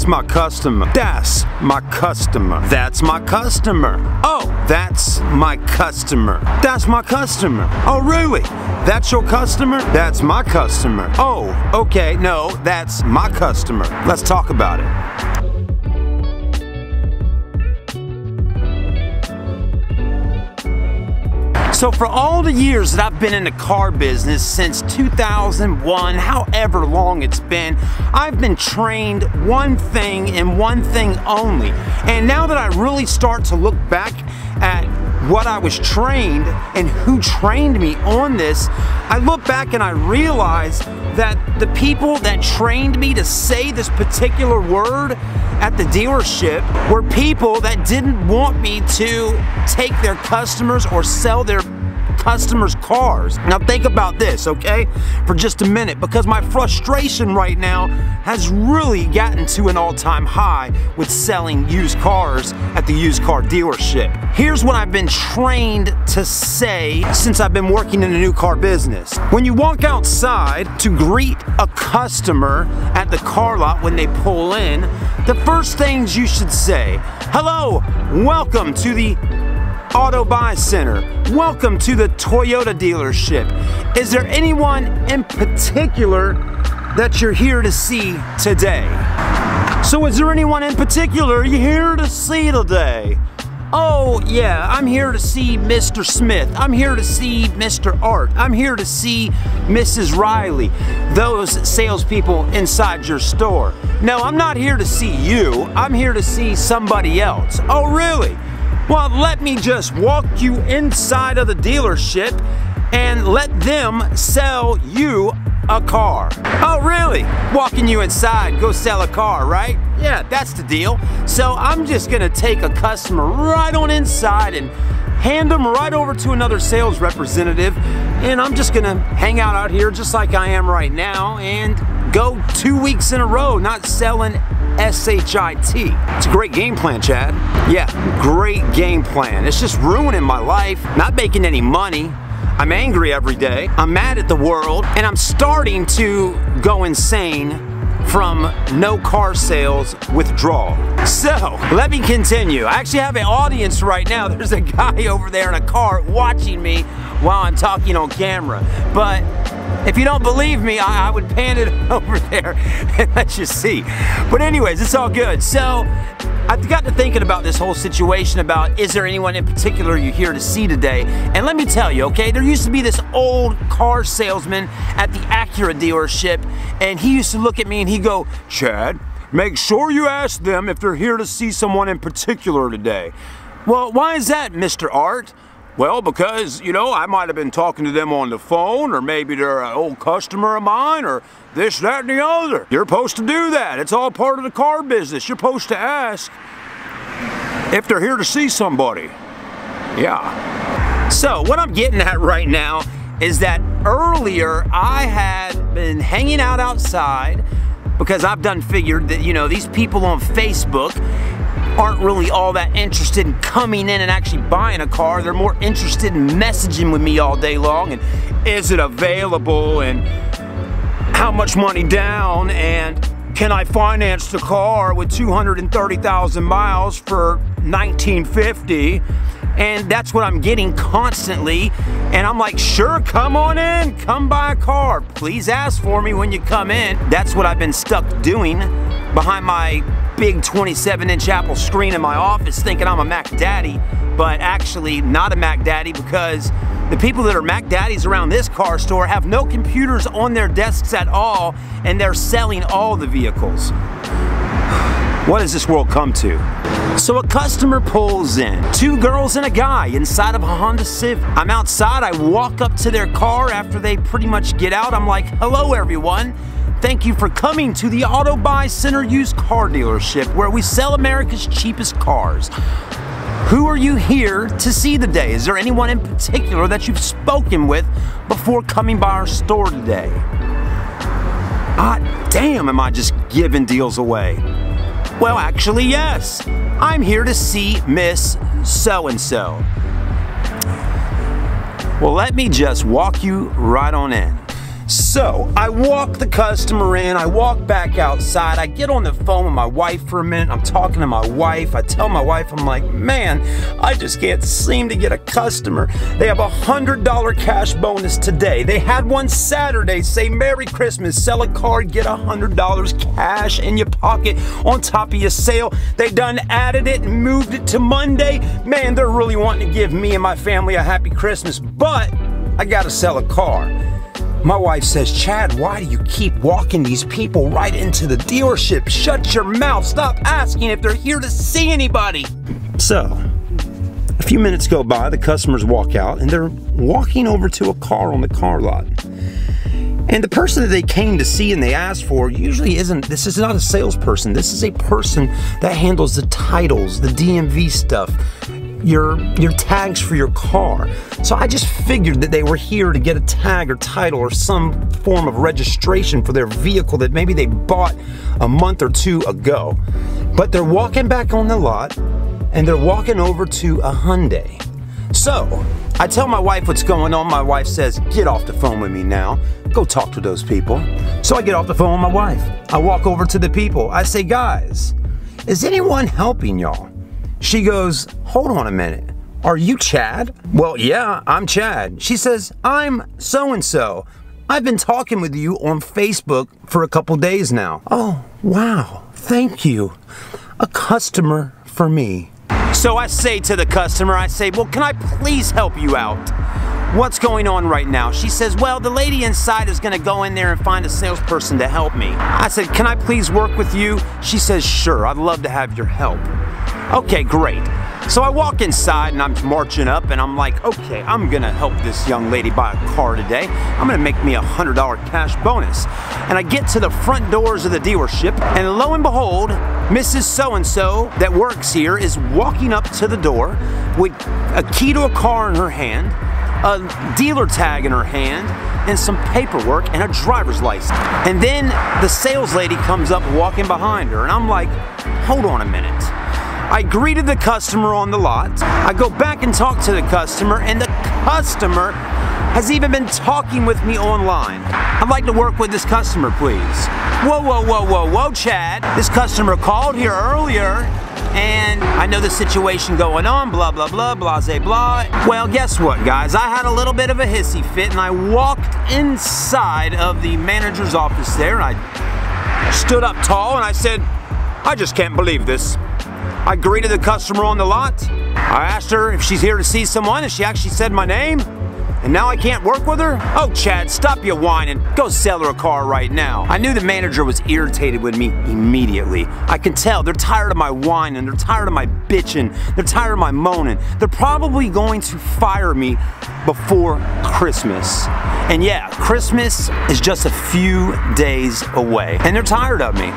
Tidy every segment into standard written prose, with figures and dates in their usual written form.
That's my customer. That's my customer. That's my customer. Oh, that's my customer. That's my customer. Oh, really? That's your customer? That's my customer. Oh, okay, no, that's my customer. Let's talk about it. So for all the years that I've been in the car business, since 2001, however long it's been, I've been trained one thing and one thing only. And now that I really start to look back at what I was trained and who trained me on this, I look back and I realize that the people that trained me to say this particular word at the dealership were people that didn't want me to take their customers or sell their customers' cars. Now think about this, okay, for just a minute, because my frustration right now has really gotten to an all-time high with selling used cars at the used car dealership. Here's what I've been trained to say since I've been working in the new car business. When you walk outside to greet a customer at the car lot when they pull in, the first things you should say, hello, welcome to the Auto Buy Center. Welcome to the Toyota dealership. Is there anyone in particular that you're here to see today? So is there anyone in particular you're here to see today? Oh yeah, I'm here to see Mr. Smith. I'm here to see Mr. Art. I'm here to see Mrs. Riley. Those salespeople inside your store. No, I'm not here to see you. I'm here to see somebody else. Oh really? Well, let me just walk you inside of the dealership and let them sell you a car. Oh, really? Walking you inside, go sell a car, right? Yeah, that's the deal. So I'm just gonna take a customer right on inside and hand them right over to another sales representative, and I'm just gonna hang out here just like I am right now and go 2 weeks in a row not selling SHIT. It's a great game plan, Chad. Yeah, great game plan. It's just ruining my life, not making any money. I'm angry every day. I'm mad at the world, and I'm starting to go insane from no car sales withdrawal. So, let me continue. I actually have an audience right now. There's a guy over there in a car watching me while I'm talking on camera. But if you don't believe me, I would pan it over there and let you see. But anyways, it's all good. So, I've got to thinking about this whole situation about, is there anyone in particular you're here to see today? And let me tell you, okay, there used to be this old car salesman at the Acura dealership, and he used to look at me and he'd go, Chad, make sure you ask them if they're here to see someone in particular today. Well, why is that, Mr. Art? Well, because, you know, I might have been talking to them on the phone, or maybe they're an old customer of mine, or this, that, and the other. You're supposed to do that. It's all part of the car business. You're supposed to ask if they're here to see somebody. Yeah. So, what I'm getting at right now is that earlier I had been hanging out outside because I've done figured that, you know, these people on Facebook aren't really all that interested in coming in and actually buying a car. They're more interested in messaging with me all day long and is it available and how much money down and can I finance the car with 230,000 miles for $19.50? And that's what I'm getting constantly. And I'm like, sure, come on in, come buy a car. Please ask for me when you come in. That's what I've been stuck doing behind my big 27-inch Apple screen in my office, thinking I'm a Mac Daddy, but actually not a Mac Daddy, because the people that are Mac Daddies around this car store have no computers on their desks at all, and they're selling all the vehicles. What does this world come to? So a customer pulls in, 2 girls and a guy inside of a Honda Civic. I'm outside, I walk up to their car after they pretty much get out. I'm like, hello everyone. Thank you for coming to the Auto Buy Center used car dealership where we sell America's cheapest cars. Who are you here to see today? Is there anyone in particular that you've spoken with before coming by our store today? Damn, am I just giving deals away? Well, actually, yes. I'm here to see Miss So-and-so. Well, let me just walk you right on in. So I walk the customer in, I walk back outside, I get on the phone with my wife for a minute, I'm talking to my wife, I tell my wife, I'm like, man, I just can't seem to get a customer. They have a $100 cash bonus today. They had one Saturday, say Merry Christmas, sell a car, get $100 cash in your pocket on top of your sale. They done added it and moved it to Monday. Man, they're really wanting to give me and my family a happy Christmas, but I gotta sell a car. My wife says, Chad, why do you keep walking these people right into the dealership? Shut your mouth. Stop asking if they're here to see anybody. So, a few minutes go by, the customers walk out, and they're walking over to a car on the car lot. And the person that they came to see and they asked for usually isn't, this is not a salesperson. This is a person that handles the titles, the DMV stuff, your tags for your car. So I just figured that they were here to get a tag or title or some form of registration for their vehicle that maybe they bought a month or two ago. But they're walking back on the lot and they're walking over to a Hyundai. So I tell my wife what's going on. My wife says, get off the phone with me now. Go talk to those people. So I get off the phone with my wife. I walk over to the people. I say, guys, is anyone helping y'all? She goes, hold on a minute. Are you Chad? Well, yeah, I'm Chad. She says, I'm so-and-so. I've been talking with you on Facebook for a couple days now. Oh, wow. Thank you. A customer for me. So I say to the customer, I say, well, can I please help you out? What's going on right now? She says, well, the lady inside is gonna go in there and find a salesperson to help me. I said, can I please work with you? She says, sure, I'd love to have your help. Okay, great. So I walk inside and I'm marching up and I'm like, okay, I'm gonna help this young lady buy a car today. I'm gonna make me a $100 cash bonus. And I get to the front doors of the dealership and lo and behold, Mrs. So-and-so that works here is walking up to the door with a key to a car in her hand, a dealer tag in her hand, and some paperwork and a driver's license. And then the sales lady comes up walking behind her and I'm like, hold on a minute. I greeted the customer on the lot. I go back and talk to the customer, and the customer has even been talking with me online. I'd like to work with this customer, please. Whoa, whoa, whoa, whoa, whoa, Chad. This customer called here earlier, and I know the situation going on, blah, blah, blah, blase, blah. Well, guess what, guys? I had a little bit of a hissy fit, and I walked inside of the manager's office there, and I stood up tall, and I said, I just can't believe this. I greeted the customer on the lot. I asked her if she's here to see someone, and she actually said my name. And now I can't work with her? Oh, Chad, stop your whining. Go sell her a car right now. I knew the manager was irritated with me immediately. I can tell they're tired of my whining. They're tired of my bitching. They're tired of my moaning. They're probably going to fire me before Christmas. And yeah, Christmas is just a few days away. And they're tired of me.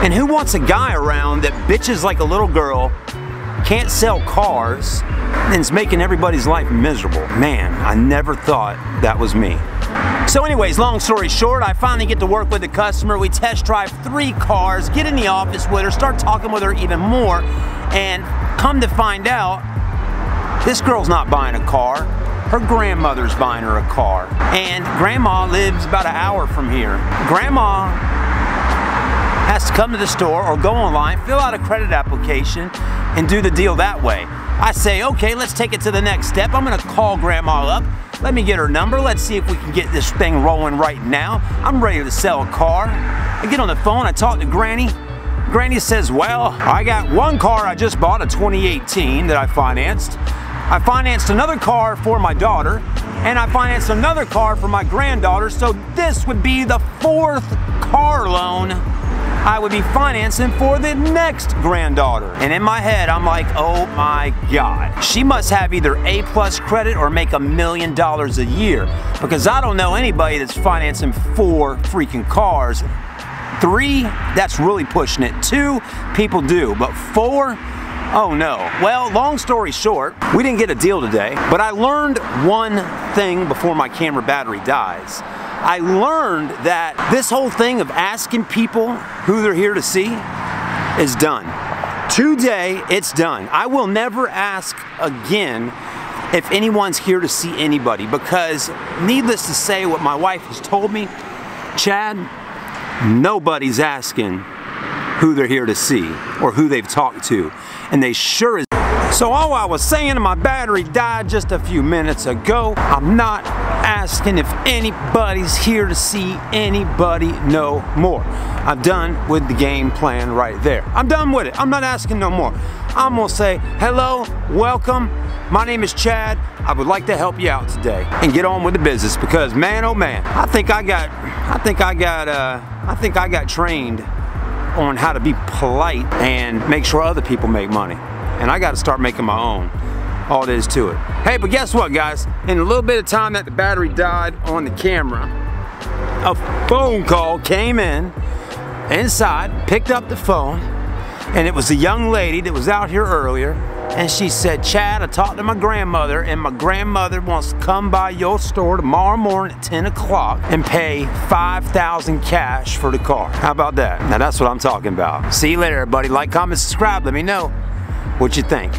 And who wants a guy around that bitches like a little girl, can't sell cars, and is making everybody's life miserable? Man, I never thought that was me. So anyways, long story short, I finally get to work with the customer. We test drive 3 cars, get in the office with her, start talking with her even more, and come to find out, this girl's not buying a car. Her grandmother's buying her a car. And Grandma lives about an hour from here. Grandma has to come to the store or go online, fill out a credit application, and do the deal that way. I say, okay, let's take it to the next step. I'm gonna call Grandma up. Let me get her number. Let's see if we can get this thing rolling right now. I'm ready to sell a car. I get on the phone, I talk to Granny. Granny says, well, I got one car I just bought, a 2018 that I financed. I financed another car for my daughter, and I financed another car for my granddaughter, so this would be the 4th car loan I would be financing for the next granddaughter. And in my head, I'm like, oh my God. She must have either A+ credit or make $1 million a year, because I don't know anybody that's financing 4 freaking cars. 3, that's really pushing it. 2, people do, but 4, oh no. Well, long story short, we didn't get a deal today, but I learned one thing before my camera battery dies. I learned that this whole thing of asking people who they're here to see is done. Today, it's done. I will never ask again if anyone's here to see anybody, because needless to say, what my wife has told me, Chad, nobody's asking who they're here to see or who they've talked to, and they sure as. So all I was saying, my battery died just a few minutes ago. I'm not asking if anybody's here to see anybody no more. I'm done with the game plan right there. I'm done with it. I'm not asking no more. I'm gonna say hello, welcome. My name is Chad. I would like to help you out today and get on with the business, because man, oh man, I think I got trained on how to be polite and make sure other people make money. And I got to start making my own. All there is to it. Hey, but guess what, guys? In a little bit of time that the battery died on the camera, a phone call came in inside, picked up the phone, and it was a young lady that was out here earlier, and she said, Chad, I talked to my grandmother, and my grandmother wants to come by your store tomorrow morning at 10 o'clock and pay $5,000 cash for the car. How about that? Now that's what I'm talking about. See you later, everybody. Like, comment, subscribe. Let me know what you think.